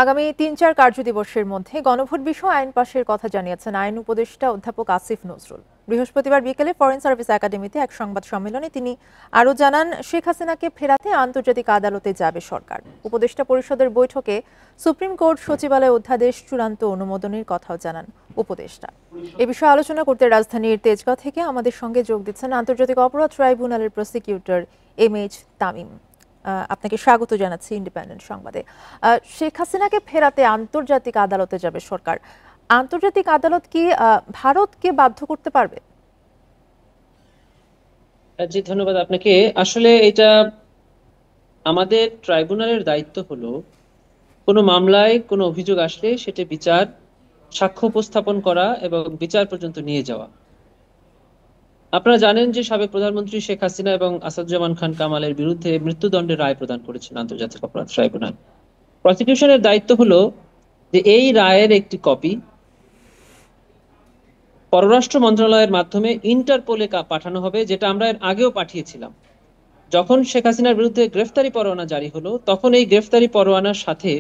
আগামী ৩-৪ কার্যদিবসের মধ্যে গণভোট বিষয়ে আইন পাশের কথা জানিয়েছেন আইন উপদেষ্টা অধ্যাপক আসিফ নজরুল। বৃহস্পতিবার বিকেলে ফরেন সার্ভিস একাডেমিতে এক সংবাদ সম্মেলনে তিনি আরও জানান, শেখ হাসিনাকে ফেরাতে আন্তর্জাতিক আদালতে যাবে সরকার। উপদেষ্টা পরিষদের বৈঠকে সুপ্রিম কোর্ট সচিবালয় অধ্যাদেশ চূড়ান্ত অনুমোদনের কথাও জানান উপদেষ্টা। এ বিষয়ে আলোচনা করতে রাজধানীর তেজগাঁও থেকে আমাদের সঙ্গে যোগ দিচ্ছেন আন্তর্জাতিক অপরাধ ট্রাইব্যুনালের প্রসিকিউটর এম.এইচ. তামিম। আপনাকে স্বাগত জানাচ্ছি ইন্ডিপেন্ডেন্ট সংবাদে। শেখ হাসিনাকে ফেরাতে আন্তর্জাতিক আদালতে যাবে সরকার। আন্তর্জাতিক আদালত কি ভারতকে বাধ্য করতে পারবে? জি, ধন্যবাদ আপনাকে। আসলে এটা আমাদের ট্রাইব্যুনালের দায়িত্ব হলো কোনো মামলায় কোনো অভিযোগ আসলে সেটা বিচার, সাক্ষ্য উপস্থাপন করা এবং বিচার পর্যন্ত নিয়ে যাওয়া। আপনারা জানেন যে সাবেক প্রধানমন্ত্রী শেখ হাসিনা এবং আসাদুজ্জামান খান কামালের বিরুদ্ধে মৃত্যুদণ্ডের রায় প্রদান করেছেন আন্তর্জাতিক অপরাধ ট্রাইব্যুনাল। প্রসিকিউশনের দায়িত্ব হলো যে এই রায়ের একটি কপি পররাষ্ট্র মন্ত্রণালয়ের মাধ্যমে ইন্টারপোলে পাঠানো হবে, যেটা আমরা এর আগেও পাঠিয়েছিলাম। যখন শেখ হাসিনার বিরুদ্ধে গ্রেফতারি পরোয়ানা জারি হলো, তখন এই গ্রেফতারি পরোয়ানার সাথে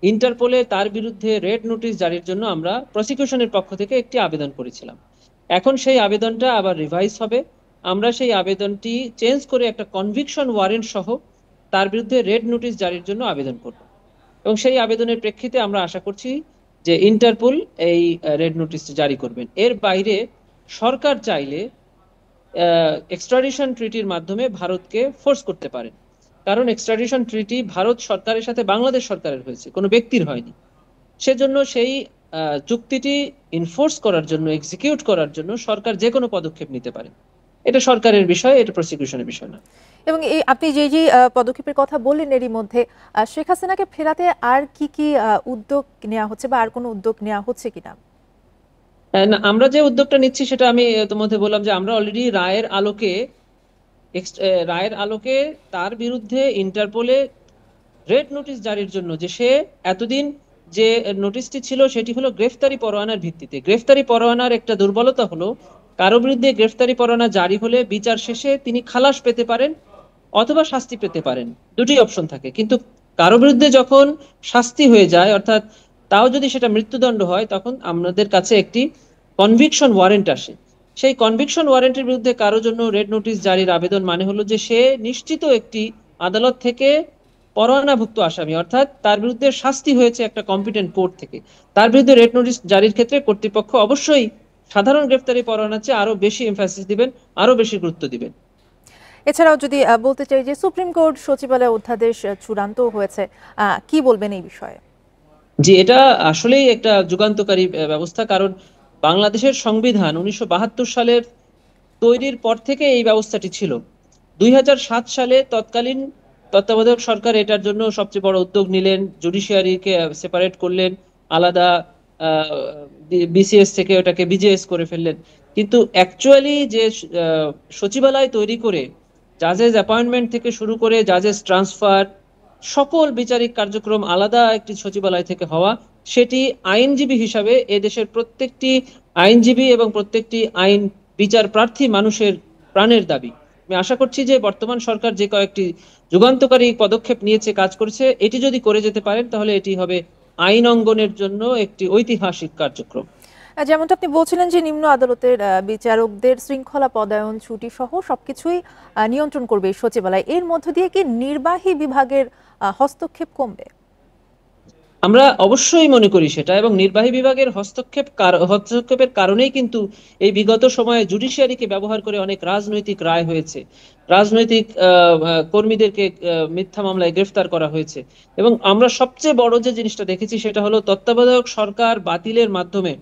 ইন্টারপোলে তার বিরুদ্ধে রেড নোটিশ জারির জন্য আমরা প্রসিকিউশনের পক্ষ থেকে একটি আবেদন করেছিলাম। এখন সেই আবেদনটা আবার রিভাইজ হবে। আমরা সেই আবেদনটি চেঞ্জ করে একটা কনভিকশন ওয়ারেন্ট সহ তার বিরুদ্ধে রেড নোটিশ জারির জন্য আবেদন করব, এবং সেই আবেদনের প্রেক্ষিতে আমরা আশা করছি যে ইন্টারপোল এই রেড নোটিশ জারি করবেন। এর বাইরে সরকার চাইলে এক্সট্রাডিশন ট্রিটির মাধ্যমে ভারতকে ফোর্স করতে পারেন, কারণ এক্সট্রাডিশন ট্রিটি ভারত সরকারের সাথে বাংলাদেশ সরকারের হয়েছে, কোনো ব্যক্তির হয়নি। সেজন্য সেই চুক্তিটি ইনফোর্স করার জন্য, এক্সিকিউট করার জন্য সরকার যে কোনো পদক্ষেপ নিতে পারে। এটা সরকারের বিষয়, এটা প্রসিকিউশনের বিষয় না। এবং এই আপনি যে যে পদক্ষেপের কথা বললেন, এরই মধ্যে শেখ হাসিনাকে ফেরাতে আর কি উদ্যোগ নেওয়া হচ্ছে বা আর কোনো উদ্যোগ নেওয়া হচ্ছে কিনা? না, আমরা যে উদ্যোগটা নিচ্ছি সেটা আমি তোমাদের বললাম যে আমরা অলরেডি রায়ের আলোকে তার বিরুদ্ধে ইন্টারপোলে রেড নোটিশ জারির জন্য, যে সে এতদিন যে নোটিশটি ছিল সেটি হলো গ্রেফতারি পরোয়ানার ভিত্তিতে। গ্রেফতারি পরোয়ানার একটা দুর্বলতা হলো কারো বিরুদ্ধে গ্রেফতারি পরোয়ানা জারি হলে বিচার শেষে তিনি খালাস পেতে পারেন অথবা শাস্তি পেতে পারেন, দুটি অপশন থাকে। কিন্তু কারো বিরুদ্ধে যখন শাস্তি হয়ে যায়, অর্থাৎ তাও যদি সেটা মৃত্যুদণ্ড হয়, তখন আমাদের কাছে একটি কনভিকশন ওয়ারেন্ট আসে। সেই কনভিকশন ওয়ারেন্টের বিরুদ্ধে কারোর জন্য রেড নোটিশ জারির আবেদন মানে হলো যে সে নিশ্চিত একটি আদালত থেকে পরোয়ানাভুক্ত আসামি, অর্থাৎ তার বিরুদ্ধে শাস্তি হয়েছে একটা কম্পিটেন্ট কোর্ট থেকে। তার বিরুদ্ধে রেড নোটিশ জারির ক্ষেত্রে কর্তৃপক্ষ অবশ্যই সাধারণ গ্রেফতারি পরোয়ানার চেয়ে আরো বেশি এমফাসিস দিবেন, আরো বেশি গুরুত্ব দিবেন। এছাড়াও যদি বলতে চাই যে সুপ্রিম কোর্ট সচিবালয় অধ্যাদেশ চূড়ান্ত হয়েছে, কি বলবেন এই বিষয়ে? জি, এটা আসলেই একটা যুগান্তকারী ব্যবস্থা, কারণ বাংলাদেশের সংবিধান 1972 সালের তৈরির পর থেকে এই ব্যবস্থাটি ছিল। 2007 সালে তৎকালীন তত্ত্বাবধায়ক সরকার এটার জন্য সবচেয়ে বড় উদ্যোগ নিলেন, জুডিশিয়ারিকে সেপারেট করলেন, আলাদা বিসিএস থেকে ওটাকে বিজেএস করে ফেললেন। কিন্তু অ্যাকচুয়ালি যে সচিবালয় তৈরি করে জাজেস অ্যাপয়েন্টমেন্ট থেকে শুরু করে জাজেস ট্রান্সফার, সকল বিচারিক কার্যক্রম আলাদা একটি সচিবালয় থেকে হওয়া, সেটি আইনজীবী হিসাবে এদেশের প্রত্যেকটি আইনজীবী এবং প্রত্যেকটি আইন বিচার প্রার্থী মানুষের প্রাণের দাবি। আমি আশা করছি যে বর্তমান সরকার যে কয়েকটি যুগান্তকারী পদক্ষেপ নিয়েছে, কাজ করেছে, এটি যদি করে যেতে পারেন তাহলে এটি হবে আইন অঙ্গনের জন্য একটি ঐতিহাসিক কার্যক্রম। যেমনটা আপনি বলছিলেন যে নিম্ন আদালতের বিচারকদের শৃঙ্খলা পদায়ন, ছুটি সহ সবকিছুই নিয়ন্ত্রণ করবে এই সচিবালয়। এর মধ্য দিয়ে কি নির্বাহী বিভাগের হস্তক্ষেপ কমবে? আমরা অবশ্যই মনে করি সেটা, এবং নির্বাহী বিভাগের হস্তক্ষেপের কারণেই কিন্তু এই বিগত সময়ে জুডিশিয়ারিকে ব্যবহার করে অনেক রাজনৈতিক রায় হয়েছে, রাজনৈতিক কর্মীদেরকে মিথ্যা মামলায় গ্রেফতার করা হয়েছে। এবং আমরা সবচেয়ে বড় যে জিনিসটা দেখেছি সেটা হলো তত্ত্বাবধায়ক সরকার বাতিলের মাধ্যমে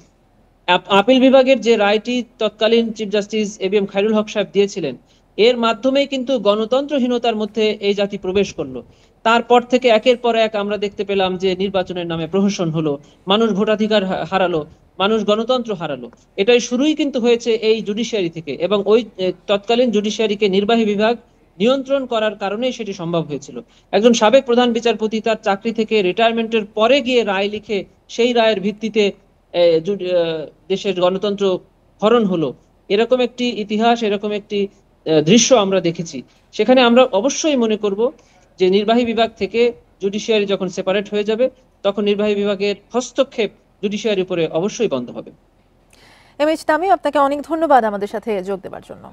আপিল বিভাগের যে রায়টি তৎকালীন চিফ জাস্টিস এবিএম খায়রুল হক সাহেব দিয়েছিলেন, এর মাধ্যমেই কিন্তু গণতন্ত্রহীনতার মধ্যে এই জাতি প্রবেশ করলো। তারপর থেকে একের পর এক আমরা দেখতে পেলাম যে নির্বাচনের নামে প্রহসন হলো, মানুষ ভোটাধিকার হারালো, মানুষ গণতন্ত্র হারালো। এটাই শুরুই কিন্তু হয়েছে এই জুডিশিয়ারি থেকে, এবং ওই তৎকালীন জুডিশিয়ারিকে নির্বাহী বিভাগ নিয়ন্ত্রণ করার কারণেই সেটি সম্ভব হয়েছিল। একজন সাবেক প্রধান বিচারপতি তার চাকরি থেকে রিটায়ারমেন্টের পরে গিয়ে রায় লিখে সেই রায়ের ভিত্তিতে দেশের গণতন্ত্র হরণ হলো, এরকম একটি ইতিহাস, এরকম একটি দৃশ্য আমরা দেখেছি। সেখানে আমরা অবশ্যই মনে করব যে নির্বাহী বিভাগ থেকে জুডিশিয়ারি যখন সেপারেট হয়ে যাবে তখন নির্বাহী বিভাগের হস্তক্ষেপ জুডিশিয়ারির উপরে অবশ্যই বন্ধ হবে। এম এইচ তামিম, আপনাকে অনেক ধন্যবাদ আমাদের সাথে যোগ দেওয়ার জন্য।